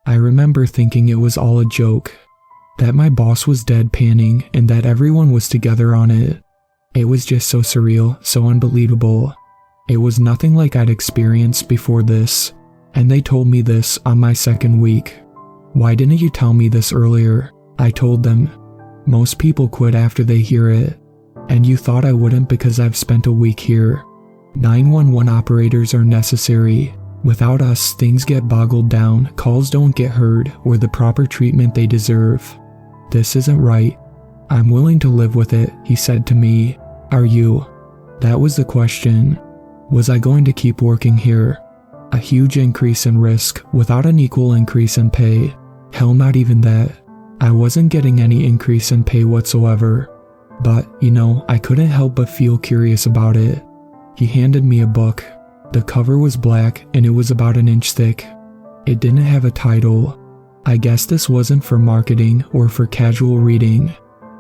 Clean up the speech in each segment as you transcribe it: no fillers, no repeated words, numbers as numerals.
I remember thinking it was all a joke, that my boss was deadpanning and that everyone was together on it. It was just so surreal, so unbelievable. It was nothing like I'd experienced before this, and they told me this on my second week. Why didn't you tell me this earlier? I told them. Most people quit after they hear it, and you thought I wouldn't because I've spent a week here. 911 operators are necessary. Without us, things get boggled down, calls don't get heard, or the proper treatment they deserve. This isn't right. I'm willing to live with it, he said to me. Are you? That was the question. Was I going to keep working here? A huge increase in risk, without an equal increase in pay. Hell, not even that. I wasn't getting any increase in pay whatsoever. But, I couldn't help but feel curious about it. He handed me a book. The cover was black and it was about an inch thick. It didn't have a title. I guess this wasn't for marketing or for casual reading.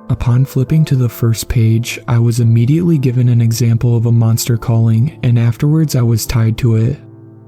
Upon flipping to the first page, I was immediately given an example of a monster calling, and afterwards I was tied to it.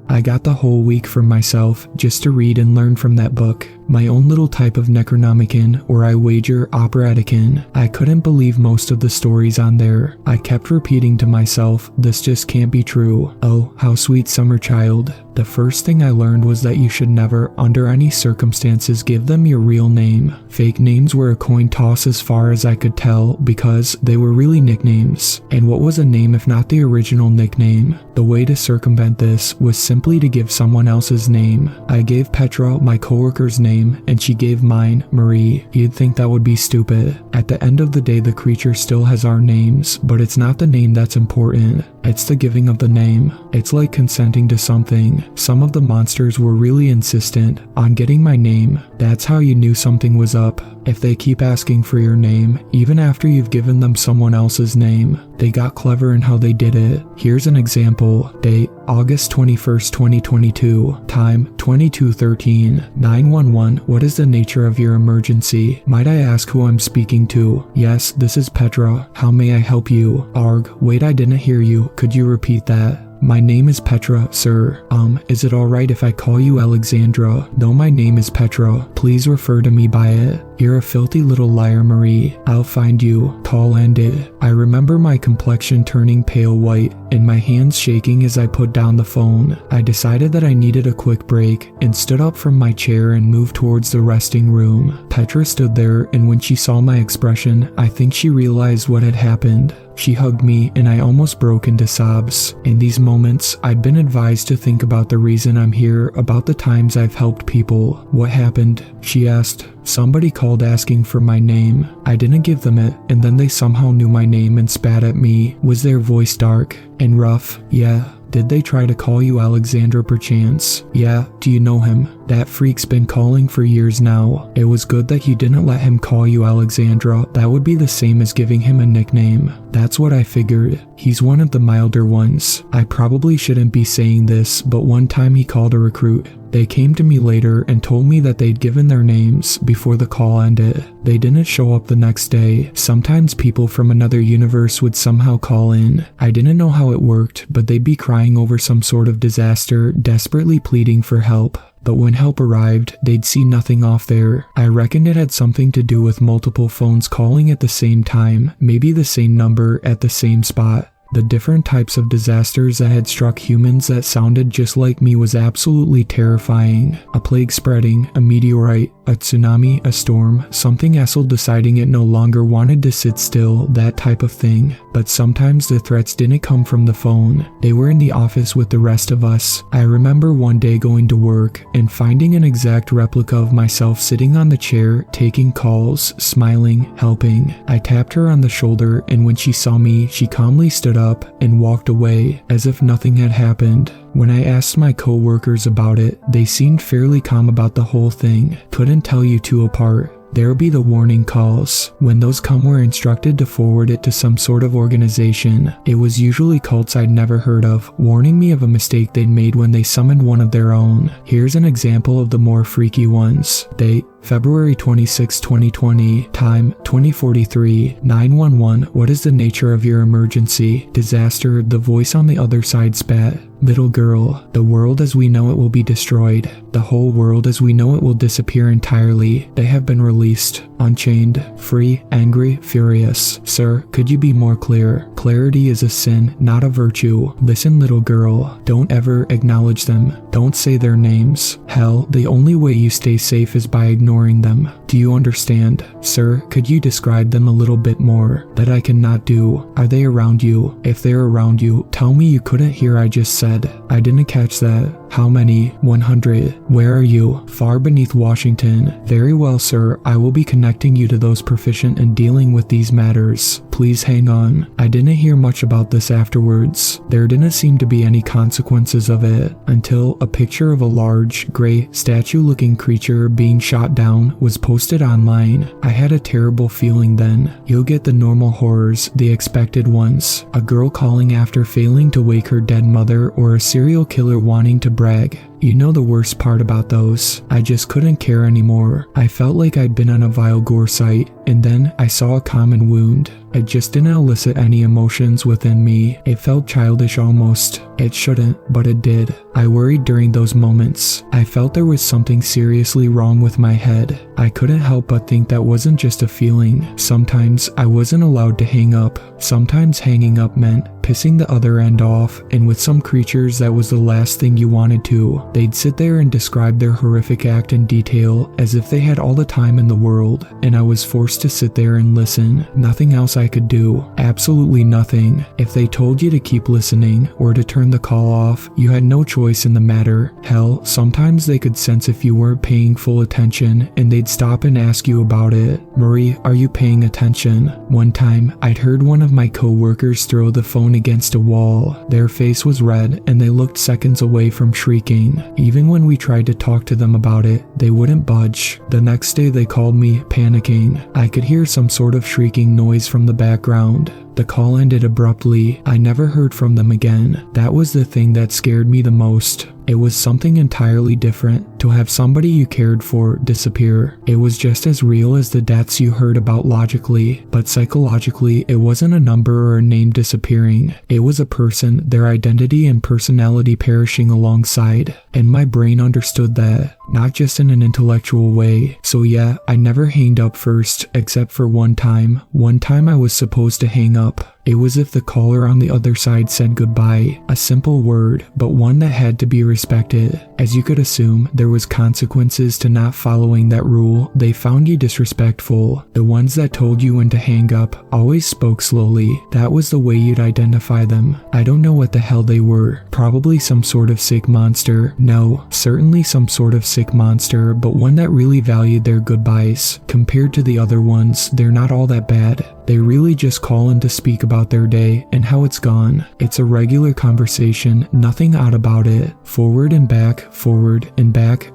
I got the whole week for myself just to read and learn from that book, my own little type of Necronomicon, or I wager operaticon. I couldn't believe most of the stories on there. I kept repeating to myself, this just can't be true. Oh, how sweet summer child. The first thing I learned was that you should never, under any circumstances, give them your real name. Fake names were a coin toss as far as I could tell, because they were really nicknames. And what was a name if not the original nickname? The way to circumvent this was simply to give someone else's name. I gave Petra my coworker's name, and she gave mine, Marie. You'd think that would be stupid. At the end of the day, the creature still has our names, but it's not the name that's important. It's the giving of the name. It's like consenting to something. Some of the monsters were really insistent on getting my name. That's how you knew something was up. If they keep asking for your name, even after you've given them someone else's name, they got clever in how they did it. Here's an example. Date, August 21st, 2022. Time, 22:13. 911, what is the nature of your emergency? Might I ask who I'm speaking to? Yes, this is Petra. How may I help you? Arg, wait, I didn't hear you. Could you repeat that? My name is Petra, sir. Is it alright if I call you Alexandra? No, my name is Petra. Please refer to me by it. You're a filthy little liar, Marie. I'll find you. Tall ended. I remember my complexion turning pale white and my hands shaking as I put down the phone. I decided that I needed a quick break and stood up from my chair and moved towards the resting room. Petra stood there, and when she saw my expression, I think she realized what had happened. She hugged me and I almost broke into sobs. In these moments, I'd been advised to think about the reason I'm here, about the times I've helped people. What happened? She asked. Somebody called asking for my name. I didn't give them it, and then they somehow knew my name and spat at me. Was their voice dark and rough? Yeah. Did they try to call you Alexandra perchance? Yeah. Do you know him? That freak's been calling for years now. It was good that you didn't let him call you Alexandra. That would be the same as giving him a nickname. That's what I figured. He's one of the milder ones. I probably shouldn't be saying this, but one time he called a recruit. They came to me later and told me that they'd given their names before the call ended. They didn't show up the next day. Sometimes people from another universe would somehow call in. I didn't know how it worked, but they'd be crying over some sort of disaster, desperately pleading for help. But when help arrived, they'd see nothing off there. I reckon it had something to do with multiple phones calling at the same time, maybe the same number at the same spot. The different types of disasters that had struck humans that sounded just like me was absolutely terrifying. A plague spreading, a meteorite, a tsunami, a storm, something Essel deciding it no longer wanted to sit still, that type of thing. But sometimes the threats didn't come from the phone. They were in the office with the rest of us. I remember one day going to work and finding an exact replica of myself sitting on the chair, taking calls, smiling, helping. I tapped her on the shoulder, and when she saw me, she calmly stood up and walked away as if nothing had happened. When I asked my co-workers about it, they seemed fairly calm about the whole thing. Couldn't tell you two apart. There'll be the warning calls. When those come, we're instructed to forward it to some sort of organization. It was usually cults I'd never heard of, warning me of a mistake they'd made when they summoned one of their own. Here's an example of the more freaky ones. Date, February 26, 2020, time 20:43, 911, what is the nature of your emergency? Disaster, the voice on the other side spat. Little girl, the world as we know it will be destroyed. The whole world as we know it will disappear entirely. They have been released, unchained, free, angry, furious. Sir, could you be more clear? Clarity is a sin, not a virtue. Listen, little girl, don't ever acknowledge them. Don't say their names. Hell, the only way you stay safe is by ignoring them. Do you understand? Sir, could you describe them a little bit more? That I cannot do. Are they around you? If they're around you, tell me you couldn't hear I just said. I didn't catch that. How many? 100. Where are you? Far beneath Washington. Very well, sir. I will be connecting you to those proficient in dealing with these matters. Please hang on. I didn't hear much about this afterwards. There didn't seem to be any consequences of it until a picture of a large, gray, statue-looking creature being shot down was posted online. I had a terrible feeling then. You'll get the normal horrors, the expected ones. A girl calling after failing to wake her dead mother, or a serial killer wanting to brag. You know the worst part about those? I just couldn't care anymore. I felt like I'd been on a vile gore site, and then I saw a common wound. It just didn't elicit any emotions within me. It felt childish almost. It shouldn't, but it did. I worried during those moments. I felt there was something seriously wrong with my head. I couldn't help but think that wasn't just a feeling. Sometimes I wasn't allowed to hang up. Sometimes hanging up meant pissing the other end off, and with some creatures that was the last thing you wanted to. They'd sit there and describe their horrific act in detail as if they had all the time in the world, and I was forced to sit there and listen. Nothing else I could do. Absolutely nothing. If they told you to keep listening or to turn the call off, you had no choice in the matter. Hell, sometimes they could sense if you weren't paying full attention, and they'd stop and ask you about it. Marie, are you paying attention? One time, I'd heard one of my co-workers throw the phone against a wall. Their face was red, and they looked seconds away from shrieking. Even when we tried to talk to them about it, they wouldn't budge. The next day they called me, panicking. I could hear some sort of shrieking noise from the background. The call ended abruptly. I never heard from them again. That was the thing that scared me the most. It was something entirely different to have somebody you cared for disappear. It was just as real as the deaths you heard about logically, but psychologically, it wasn't a number or a name disappearing. It was a person, their identity and personality perishing alongside. And my brain understood that, not just in an intellectual way. So yeah, I never hanged up first, except for one time. One time I was supposed to hang up. It was if the caller on the other side said goodbye, a simple word, but one that had to be respected. As you could assume, there was consequences to not following that rule. They found you disrespectful. The ones that told you when to hang up always spoke slowly. That was the way you'd identify them. I don't know what the hell they were. Probably some sort of sick monster. No, certainly some sort of sick monster, but one that really valued their goodbyes. Compared to the other ones, they're not all that bad. They really just call in to speak about their day and how it's gone. It's a regular conversation, nothing odd about it. Forward and back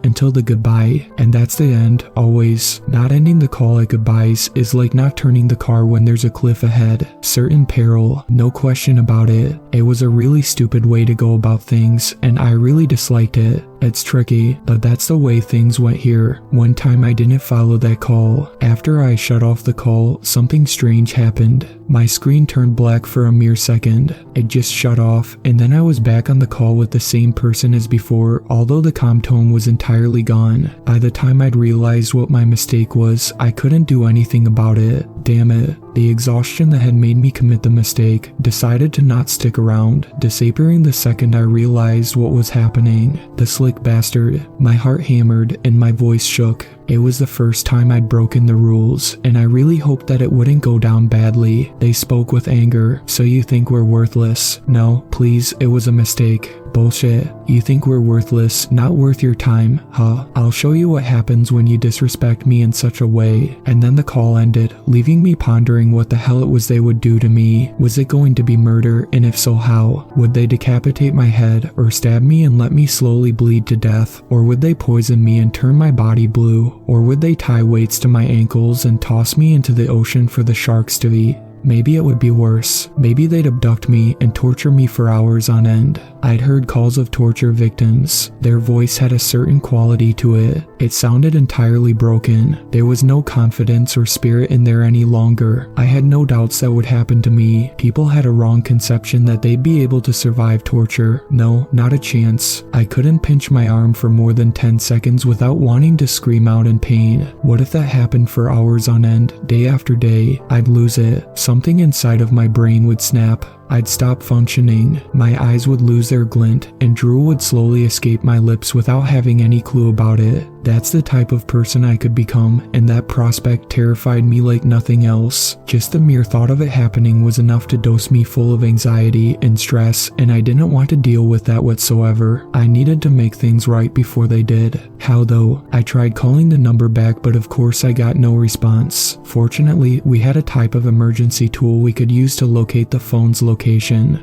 until the goodbye. And that's the end, always. Not ending the call at goodbyes is like not turning the car when there's a cliff ahead. Certain peril, no question about it. It was a really stupid way to go about things, and I really disliked it. It's tricky, but that's the way things went here. One time I didn't follow that call. After I shut off the call, something strange happened. My screen turned black for a mere second. It just shut off, and then I was back on the call with the same person as before, although the calm tone was entirely gone. By the time I'd realized what my mistake was, I couldn't do anything about it. Damn it. The exhaustion that had made me commit the mistake decided to not stick around, disappearing the second I realized what was happening. The slick bastard. My heart hammered and my voice shook. It was the first time I'd broken the rules, and I really hoped that it wouldn't go down badly. They spoke with anger. So you think we're worthless? No, please, it was a mistake. Bullshit. You think we're worthless, not worth your time, huh? I'll show you what happens when you disrespect me in such a way. And then the call ended, leaving me pondering what the hell it was they would do to me. Was it going to be murder, and if so, how? Would they decapitate my head, or stab me and let me slowly bleed to death? Or would they poison me and turn my body blue? Or would they tie weights to my ankles and toss me into the ocean for the sharks to eat? Maybe it would be worse. Maybe they'd abduct me and torture me for hours on end. I'd heard calls of torture victims. Their voice had a certain quality to it. It sounded entirely broken. There was no confidence or spirit in there any longer. I had no doubts that would happen to me. People had a wrong conception that they'd be able to survive torture. No, not a chance. I couldn't pinch my arm for more than 10 seconds without wanting to scream out in pain. What if that happened for hours on end, day after day? I'd lose it. Something inside of my brain would snap. I'd stop functioning, my eyes would lose their glint, and drool would slowly escape my lips without having any clue about it. That's the type of person I could become, and that prospect terrified me like nothing else. Just the mere thought of it happening was enough to dose me full of anxiety and stress, and I didn't want to deal with that whatsoever. I needed to make things right before they did. How though? I tried calling the number back, but of course I got no response. Fortunately, we had a type of emergency tool we could use to locate the phone's location.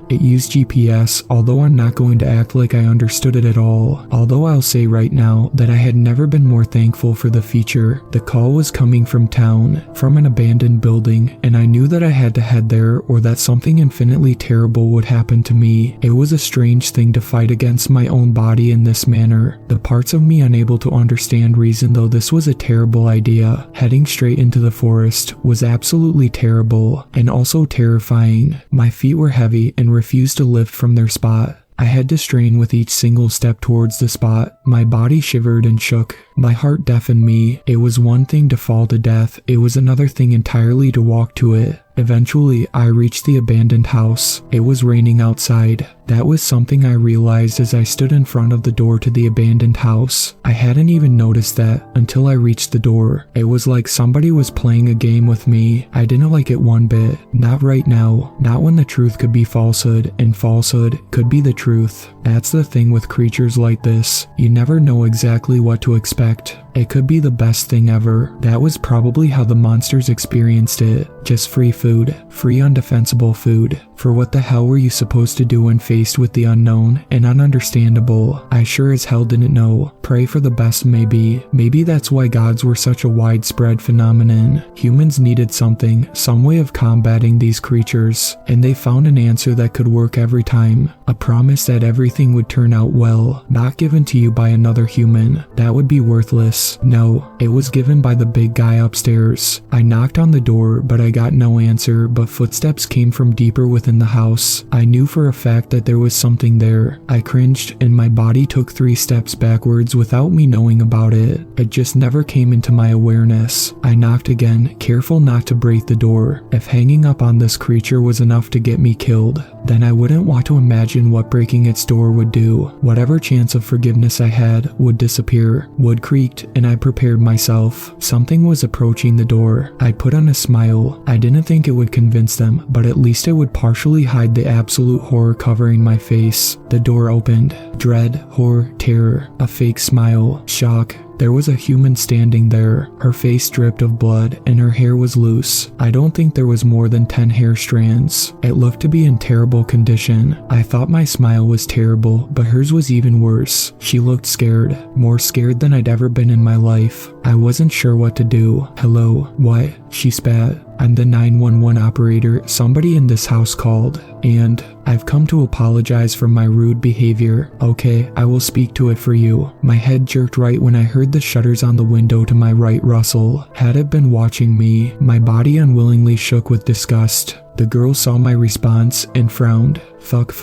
It used GPS, although I'm not going to act like I understood it at all. Although I'll say right now that I had never been more thankful for the feature. The call was coming from town, from an abandoned building, and I knew that I had to head there or that something infinitely terrible would happen to me. It was a strange thing to fight against my own body in this manner. The parts of me unable to understand reason though this was a terrible idea. Heading straight into the forest was absolutely terrible and also terrifying. My feet were heavy and refused to lift from their spot. I had to strain with each single step towards the spot. My body shivered and shook. My heart deafened me. It was one thing to fall to death. It was another thing entirely to walk to it. Eventually, I reached the abandoned house. It was raining outside. That was something I realized as I stood in front of the door to the abandoned house. I hadn't even noticed that until I reached the door. It was like somebody was playing a game with me. I didn't like it one bit. Not right now. Not when the truth could be falsehood, and falsehood could be the truth. That's the thing with creatures like this. You never know exactly what to expect. It could be the best thing ever. That was probably how the monsters experienced it. Just free food. Free undefensible food. For what the hell were you supposed to do when faced with the unknown and ununderstandable? I sure as hell didn't know. Pray for the best maybe. Maybe that's why gods were such a widespread phenomenon. Humans needed something, some way of combating these creatures, and they found an answer that could work every time. A promise that everything would turn out well, not given to you by another human. That would be worthless. No, it was given by the big guy upstairs. I knocked on the door, but I got no answer, but footsteps came from deeper within the house. I knew for a fact that there was something there. I cringed, and my body took 3 steps backwards without me knowing about it. It just never came into my awareness. I knocked again, careful not to break the door. If hanging up on this creature was enough to get me killed, then I wouldn't want to imagine what breaking its door would do. Whatever chance of forgiveness I had would disappear. Wood creaked, and I prepared myself. Something was approaching the door. I put on a smile. I didn't think it would convince them, but at least it would partially hide the absolute horror covering my face. The door opened. Dread, horror, terror, a fake smile, shock. There was a human standing there. Her face dripped of blood and her hair was loose. I don't think there was more than 10 hair strands. It looked to be in terrible condition. I thought my smile was terrible, but hers was even worse. She looked scared, more scared than I'd ever been in my life. I wasn't sure what to do. Hello? What? She spat. I'm the 911 operator. Somebody in this house called, and I've come to apologize for my rude behavior. Okay, I will speak to it for you. My head jerked right when I heard the shutters on the window to my right rustle. Had it been watching me, my body unwillingly shook with disgust. The girl saw my response and frowned. Fuck.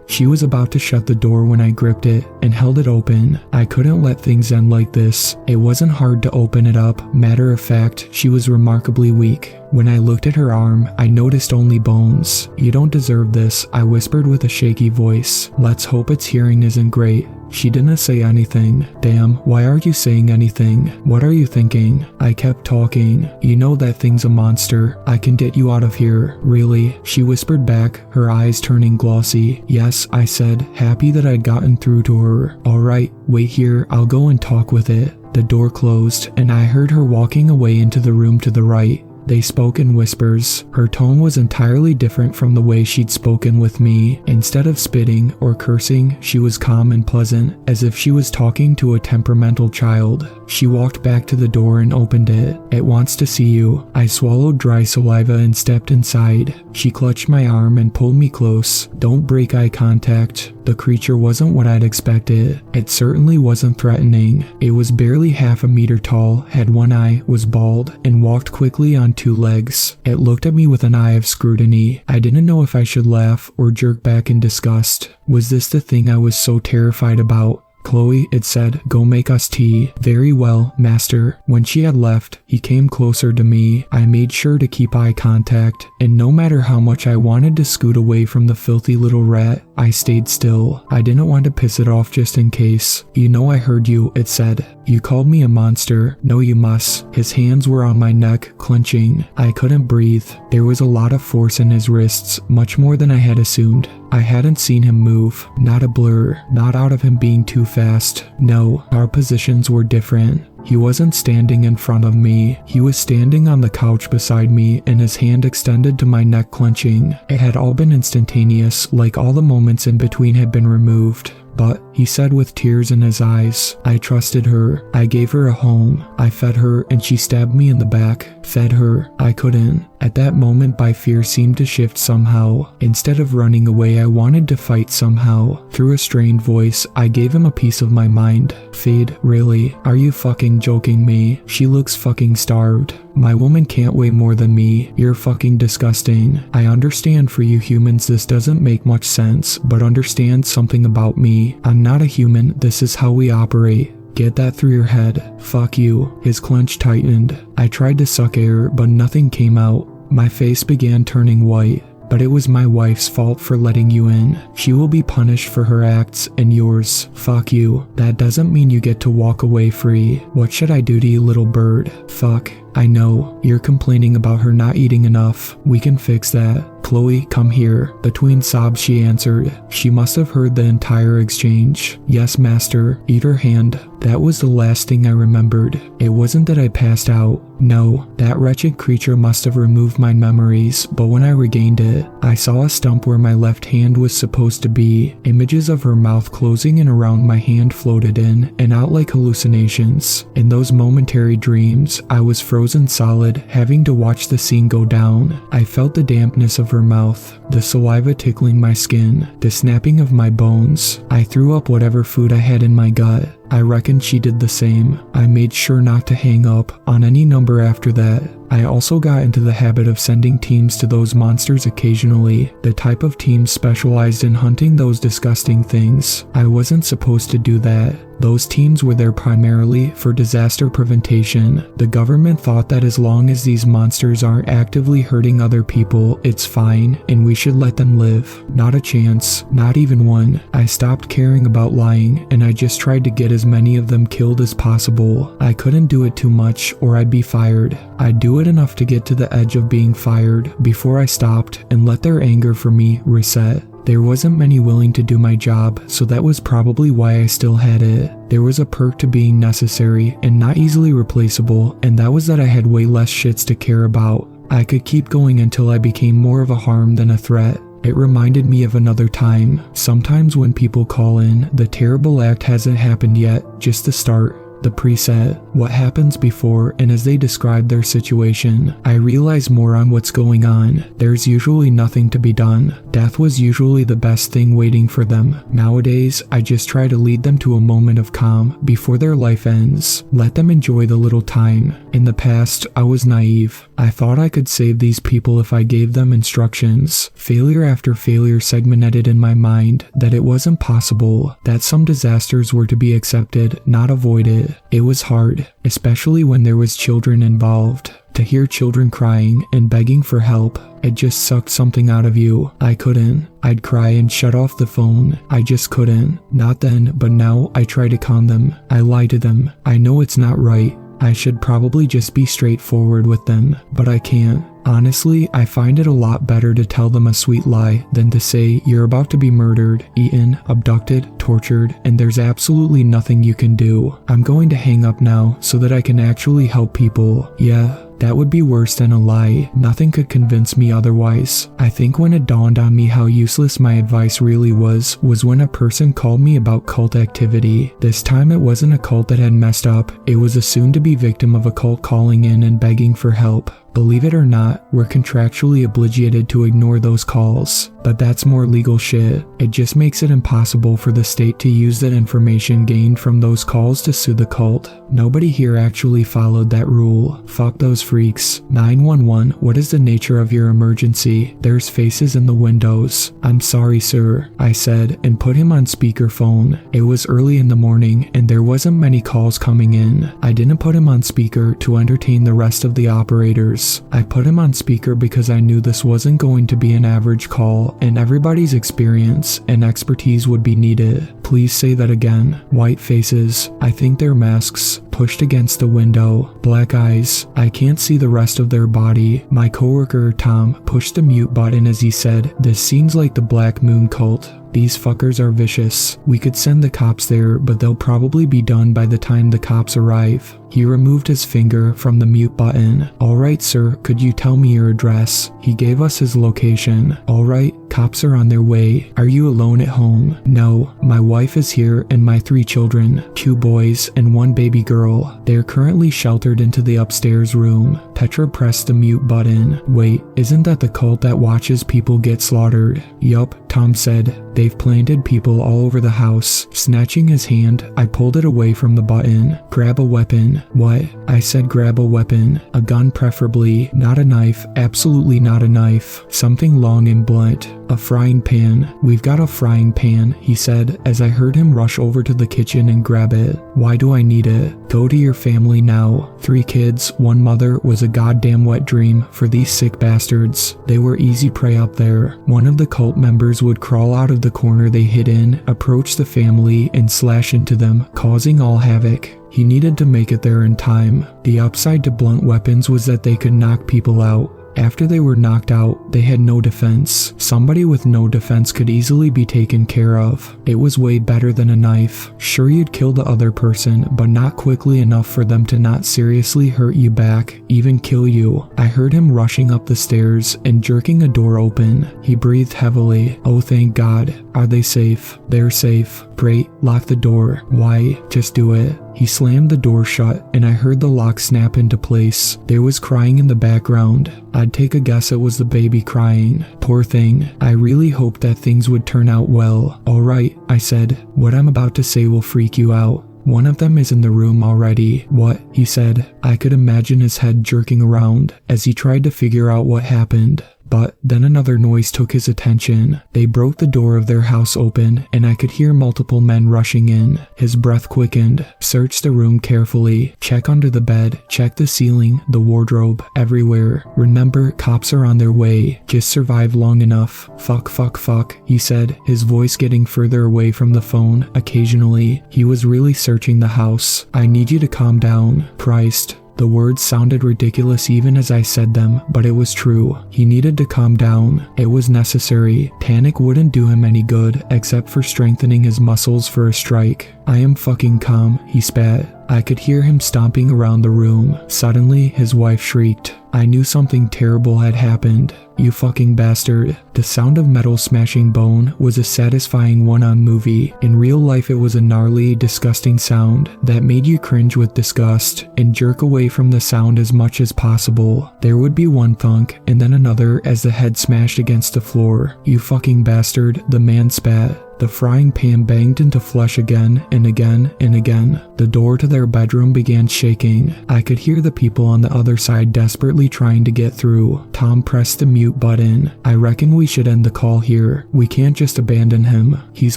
She was about to shut the door when I gripped it and held it open. I couldn't let things end like this. It wasn't hard to open it up. Matter of fact, she was remarkably weak. When I looked at her arm, I noticed only bones. You don't deserve this, I whispered with a shaky voice. Let's hope its hearing isn't great. She didn't say anything. Damn, why aren't you saying anything? What are you thinking? I kept talking. You know that thing's a monster. I can get you out of here. Really? She whispered back, her eyes turning glossy. Yes, I said, happy that I'd gotten through to her. Alright, wait here, I'll go and talk with it. The door closed, and I heard her walking away into the room to the right. They spoke in whispers. Her tone was entirely different from the way she'd spoken with me. Instead of spitting or cursing, she was calm and pleasant, as if she was talking to a temperamental child. She walked back to the door and opened it. "It wants to see you." I swallowed dry saliva and stepped inside. She clutched my arm and pulled me close. "Don't break eye contact." The creature wasn't what I'd expected. It certainly wasn't threatening. It was barely half a meter tall, had one eye, was bald, and walked quickly on two legs. It looked at me with an eye of scrutiny. I didn't know if I should laugh or jerk back in disgust. Was this the thing I was so terrified about? "Chloe," it said, "go make us tea." "Very well, master." When she had left, he came closer to me. I made sure to keep eye contact, and no matter how much I wanted to scoot away from the filthy little rat, I stayed still. I didn't want to piss it off just in case. "You know I heard you," it said. "You called me a monster." "No, you must." His hands were on my neck, clenching. I couldn't breathe. There was a lot of force in his wrists, much more than I had assumed. I hadn't seen him move. Not a blur. Not out of him being too fast. No, our positions were different. He wasn't standing in front of me. He was standing on the couch beside me, and his hand extended to my neck, clenching. It had all been instantaneous, like all the moments in between had been removed. "But," he said with tears in his eyes, "I trusted her. I gave her a home. I fed her and she stabbed me in the back. Fed her. I couldn't." At that moment, my fear seemed to shift somehow. Instead of running away, I wanted to fight somehow. Through a strained voice, I gave him a piece of my mind. "Fade, really? Are you fucking joking me? She looks fucking starved. My woman can't weigh more than me. You're fucking disgusting. I understand for you humans this doesn't make much sense, but understand something about me. I'm not a human. This is how we operate. Get that through your head. Fuck you." His clench tightened. I tried to suck air, but nothing came out. My face began turning white. "But it was my wife's fault for letting you in. She will be punished for her acts and yours. Fuck you. That doesn't mean you get to walk away free. What should I do to you, little bird? Fuck. I know. You're complaining about her not eating enough. We can fix that. Chloe, come here." Between sobs she answered. She must have heard the entire exchange. "Yes, master." Eat her hand. That was the last thing I remembered. It wasn't that I passed out. No, that wretched creature must have removed my memories, but when I regained it, I saw a stump where my left hand was supposed to be. Images of her mouth closing in around my hand floated in and out like hallucinations. In those momentary dreams, I was frozen solid, having to watch the scene go down. I felt the dampness of her mouth, the saliva tickling my skin, the snapping of my bones. I threw up whatever food I had in my gut. I reckon she did the same. I made sure not to hang up on any number after that. I also got into the habit of sending teams to those monsters occasionally, the type of teams specialized in hunting those disgusting things. I wasn't supposed to do that. Those teams were there primarily for disaster prevention. The government thought that as long as these monsters aren't actively hurting other people, it's fine, and we should let them live. Not a chance, not even one. I stopped caring about lying, and I just tried to get as many of them killed as possible. I couldn't do it too much, or I'd be fired. I'd do it enough to get to the edge of being fired before I stopped and let their anger for me reset. There wasn't many willing to do my job, so that was probably why I still had it. There was a perk to being necessary and not easily replaceable, and that was that I had way less shits to care about. I could keep going until I became more of a harm than a threat. It reminded me of another time. Sometimes when people call in, the terrible act hasn't happened yet, just the start. The preset, what happens before, and as they describe their situation, I realize more on what's going on. There's usually nothing to be done. Death was usually the best thing waiting for them. Nowadays, I just try to lead them to a moment of calm before their life ends. Let them enjoy the little time. In the past, I was naive. I thought I could save these people if I gave them instructions. Failure after failure segmented in my mind that it wasn't possible, that some disasters were to be accepted, not avoided. It was hard, especially when there was children involved. To hear children crying and begging for help, it just sucked something out of you. I couldn't. I'd cry and shut off the phone. I just couldn't. Not then, but now I try to calm them. I lie to them. I know it's not right. I should probably just be straightforward with them, but I can't. Honestly, I find it a lot better to tell them a sweet lie than to say you're about to be murdered, eaten, abducted, tortured, and there's absolutely nothing you can do. I'm going to hang up now so that I can actually help people. Yeah, That would be worse than a lie. Nothing could convince me otherwise. I think when it dawned on me how useless my advice really was when a person called me about cult activity. This time it wasn't a cult that had messed up, it was a soon-to-be victim of a cult calling in and begging for help. Believe it or not, we're contractually obligated to ignore those calls, but that's more legal shit. It just makes it impossible for the state to use that information gained from those calls to sue the cult. Nobody here actually followed that rule. Fuck those freaks. 911, what is the nature of your emergency? There's faces in the windows. I'm sorry, sir, I said, and put him on speakerphone. It was early in the morning, and there wasn't many calls coming in. I didn't put him on speaker to entertain the rest of the operators. I put him on speaker because I knew this wasn't going to be an average call, and everybody's experience and expertise would be needed. Please say that again. White faces. I think they're masks. Pushed against the window. Black eyes. I can't see the rest of their body. My coworker, Tom, pushed the mute button as he said, "This seems like the Black Moon cult. These fuckers are vicious. We could send the cops there, but they'll probably be done by the time the cops arrive." He removed his finger from the mute button. "Alright, sir, could you tell me your address?" He gave us his location. "Alright, cops are on their way. Are you alone at home?" "No, my wife is here and my 3 children, 2 boys and 1 baby girl. They are currently sheltered into the upstairs room." Petra pressed the mute button. "Wait, isn't that the cult that watches people get slaughtered?" "Yup," Tom said. "They've planted people all over the house." Snatching his hand, I pulled it away from the button. "Grab a weapon." "What?" I said grab a weapon. "A gun preferably, not a knife, absolutely not a knife. Something long and blunt. A frying pan." "We've got a frying pan," he said as I heard him rush over to the kitchen and grab it. "Why do I need it?" "Go to your family now. 3 kids, 1 mother was a goddamn wet dream for these sick bastards. They were easy prey up there." One of the cult members would crawl out of the corner they hid in, approach the family, and slash into them, causing all havoc. He needed to make it there in time. The upside to blunt weapons was that they could knock people out. After they were knocked out, they had no defense. Somebody with no defense could easily be taken care of. It was way better than a knife. Sure, you'd kill the other person, but not quickly enough for them to not seriously hurt you back, even kill you. I heard him rushing up the stairs and jerking a door open. He breathed heavily. "Oh, thank God. Are they safe?" "They're safe." "Great. Lock the door." "Why?" "Just do it." He slammed the door shut, and I heard the lock snap into place. There was crying in the background. I'd take a guess it was the baby crying. Poor thing. I really hoped that things would turn out well. "Alright," I said. "What I'm about to say will freak you out. One of them is in the room already." "What?" he said. I could imagine his head jerking around as he tried to figure out what happened. But then another noise took his attention. They broke the door of their house open, and I could hear multiple men rushing in. His breath quickened. "Search the room carefully. Check under the bed. Check the ceiling, the wardrobe, everywhere. Remember, cops are on their way. Just survive long enough." Fuck, he said, his voice getting further away from the phone occasionally. He was really searching the house. "I need you to calm down." Christ. The words sounded ridiculous even as I said them, but it was true. He needed to calm down. It was necessary. Panic wouldn't do him any good, except for strengthening his muscles for a strike. "I am fucking calm," he spat. I could hear him stomping around the room. Suddenly, his wife shrieked. I knew something terrible had happened. "You fucking bastard." The sound of metal smashing bone was a satisfying one on movie. In real life, it was a gnarly, disgusting sound that made you cringe with disgust and jerk away from the sound as much as possible. There would be one thunk and then another as the head smashed against the floor. "You fucking bastard," the man spat. The frying pan banged into flesh again and again and again. The door to their bedroom began shaking. I could hear the people on the other side desperately trying to get through. Tom pressed the mute button. "I reckon we should end the call here. We can't just abandon him. He's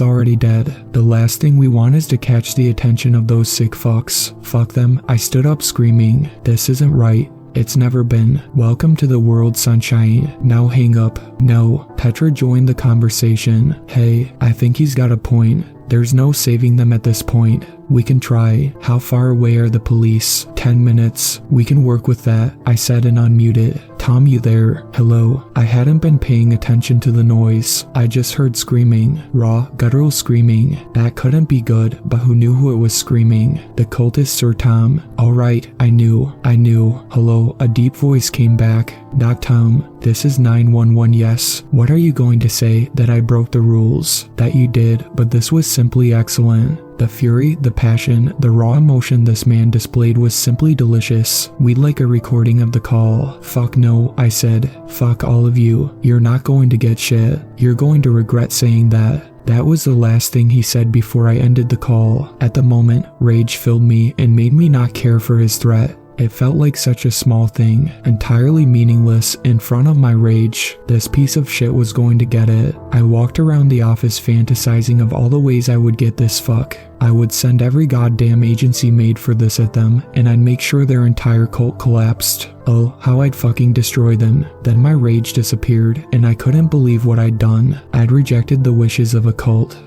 already dead. The last thing we want is to catch the attention of those sick fucks. Fuck them." I stood up screaming. "This isn't right. It's never been. Welcome to the world, sunshine. Now hang up." "No." Petra joined the conversation. "Hey, I think he's got a point. There's no saving them at this point. We can try. How far away are the police?" 10 minutes. "We can work with that," I said and unmuted. Tom, you there? Hello? I hadn't been paying attention to the noise. I just heard screaming. Raw, guttural screaming. That couldn't be good, but who knew who it was screaming? The cultist Sir Tom. Alright, I knew. Hello? A deep voice came back. Doc Tom, this is 911. Yes. What are you going to say? That I broke the rules? That you did, but this was simply excellent. The fury, the passion, the raw emotion this man displayed was simply delicious. We'd like a recording of the call. Fuck no, I said. Fuck all of you. You're not going to get shit. You're going to regret saying that. That was the last thing he said before I ended the call. At the moment, rage filled me and made me not care for his threat. It felt like such a small thing, entirely meaningless in front of my rage. This piece of shit was going to get it. I walked around the office fantasizing of all the ways I would get this fuck. I would send every goddamn agency made for this at them, and I'd make sure their entire cult collapsed. Oh, how I'd fucking destroy them. Then my rage disappeared, and I couldn't believe what I'd done. I'd rejected the wishes of a cult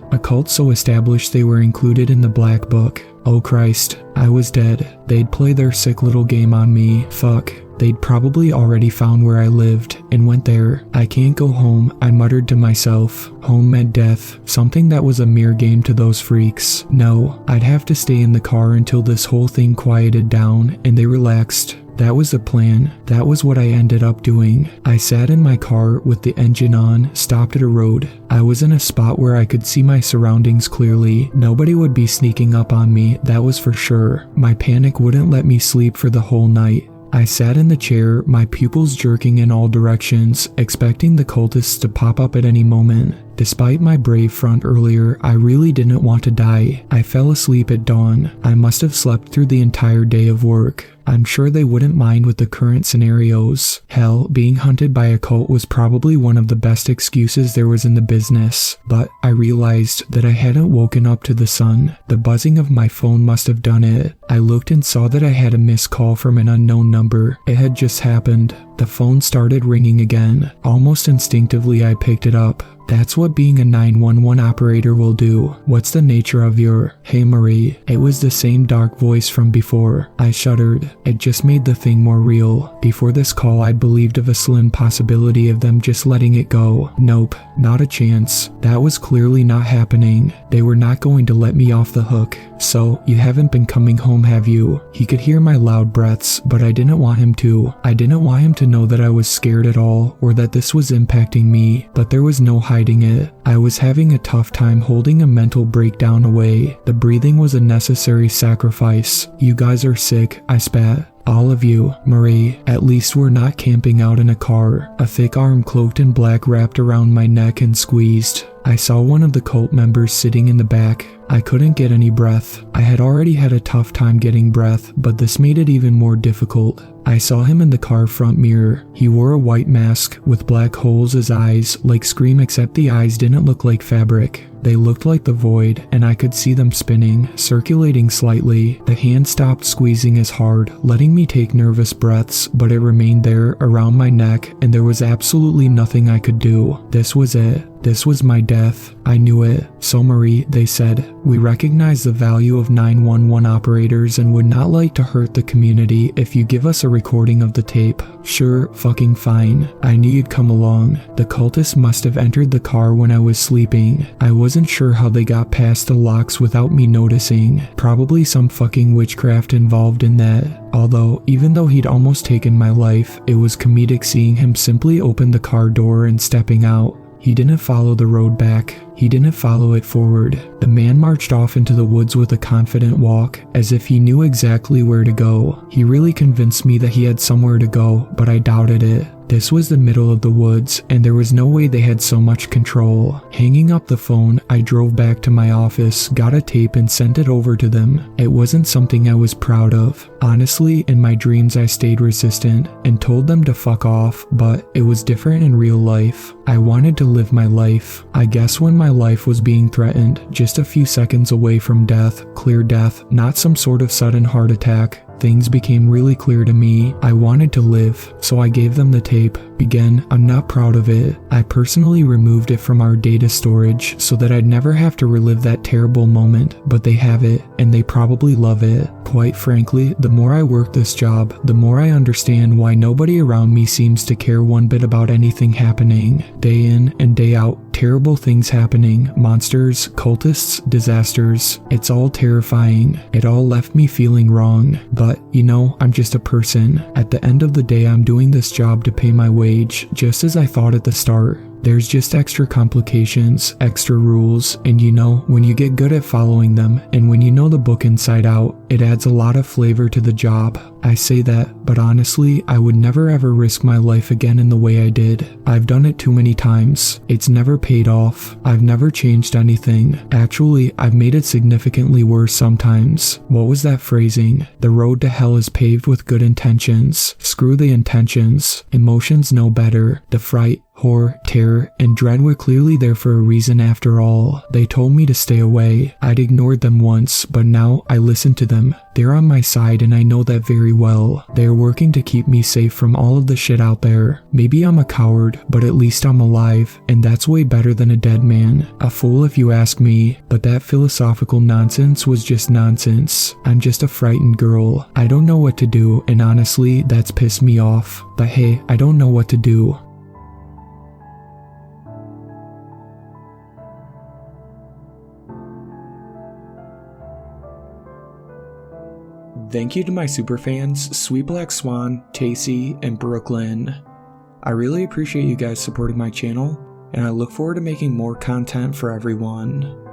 so established they were included in the Black Book. Oh Christ, I was dead. They'd play their sick little game on me. Fuck. They'd probably already found where I lived and went there. I can't go home, I muttered to myself. Home meant death, something that was a mere game to those freaks. No, I'd have to stay in the car until this whole thing quieted down and they relaxed. That was the plan. That was what I ended up doing. I sat in my car with the engine on, stopped at a road. I was in a spot where I could see my surroundings clearly. Nobody would be sneaking up on me, that was for sure. My panic wouldn't let me sleep for the whole night. I sat in the chair, my pupils jerking in all directions, expecting the cultists to pop up at any moment. Despite my brave front earlier, I really didn't want to die. I fell asleep at dawn. I must have slept through the entire day of work. I'm sure they wouldn't mind with the current scenarios. Hell, being hunted by a cult was probably one of the best excuses there was in the business. But I realized that I hadn't woken up to the sun. The buzzing of my phone must have done it. I looked and saw that I had a missed call from an unknown number. It had just happened. The phone started ringing again. Almost instinctively, I picked it up. That's what being a 911 operator will do. What's the nature of your... Hey Marie. It was the same dark voice from before. I shuddered. It just made the thing more real. Before this call, I'd believed of a slim possibility of them just letting it go. Nope, not a chance. That was clearly not happening. They were not going to let me off the hook. So, you haven't been coming home, have you? He could hear my loud breaths, but I didn't want him to. I didn't want him to know that I was scared at all, or that this was impacting me, but there was no hiding it. I was having a tough time holding a mental breakdown away. The breathing was a necessary sacrifice. You guys are sick, I spat. All of you, Marie. At least we're not camping out in a car. A thick arm cloaked in black wrapped around my neck and squeezed. I saw one of the cult members sitting in the back. I couldn't get any breath. I had already had a tough time getting breath, but this made it even more difficult. I saw him in the car front mirror. He wore a white mask with black holes as eyes, like Scream, except the eyes didn't look like fabric. They looked like the void, and I could see them spinning, circulating slightly. The hand stopped squeezing as hard, letting me take nervous breaths, but it remained there around my neck, and there was absolutely nothing I could do. This was it. This was my death. I knew it. So Marie, they said, we recognize the value of 911 operators and would not like to hurt the community if you give us a recording of the tape. Sure, fucking fine. I knew you'd come along. The cultists must have entered the car when I was sleeping. I wasn't sure how they got past the locks without me noticing. Probably some fucking witchcraft involved in that. Although, even though he'd almost taken my life, it was comedic seeing him simply open the car door and stepping out. He didn't follow the road back. He didn't follow it forward. The man marched off into the woods with a confident walk, as if he knew exactly where to go. He really convinced me that he had somewhere to go, but I doubted it. This was the middle of the woods, and there was no way they had so much control. Hanging up the phone, I drove back to my office, got a tape, and sent it over to them. It wasn't something I was proud of. Honestly, in my dreams I stayed resistant and told them to fuck off, but it was different in real life. I wanted to live my life. I guess when my life was being threatened, just a few seconds away from death, clear death, not some sort of sudden heart attack, things became really clear to me. I wanted to live, so I gave them the tape. Again, I'm not proud of it. I personally removed it from our data storage so that I'd never have to relive that terrible moment, but they have it, and they probably love it. quite frankly, the more I work this job, the more I understand why nobody around me seems to care one bit about anything happening. Day in and day out, terrible things happening, monsters, cultists, disasters. It's all terrifying. It all left me feeling wrong. But, I'm just a person. At the end of the day, I'm doing this job to pay my wage, just as I thought at the start. There's just extra complications, extra rules, and when you get good at following them, and when you know the book inside out, it adds a lot of flavor to the job. I say that, but honestly, I would never ever risk my life again in the way I did. I've done it too many times. It's never paid off. I've never changed anything. Actually, I've made it significantly worse sometimes. What was that phrasing? The road to hell is paved with good intentions. Screw the intentions. Emotions know better. The fright, horror, terror, and dread were clearly there for a reason after all. They told me to stay away. I'd ignored them once, but now I listen to them. They're on my side and I know that very well. They're working to keep me safe from all of the shit out there. Maybe I'm a coward, but at least I'm alive, and that's way better than a dead man. A fool if you ask me, but that philosophical nonsense was just nonsense. I'm just a frightened girl. I don't know what to do, and honestly, that's pissed me off. But hey, I don't know what to do. Thank you to my superfans, Sweet Black Swan, Tacy, and Brooklyn. I really appreciate you guys supporting my channel, and I look forward to making more content for everyone.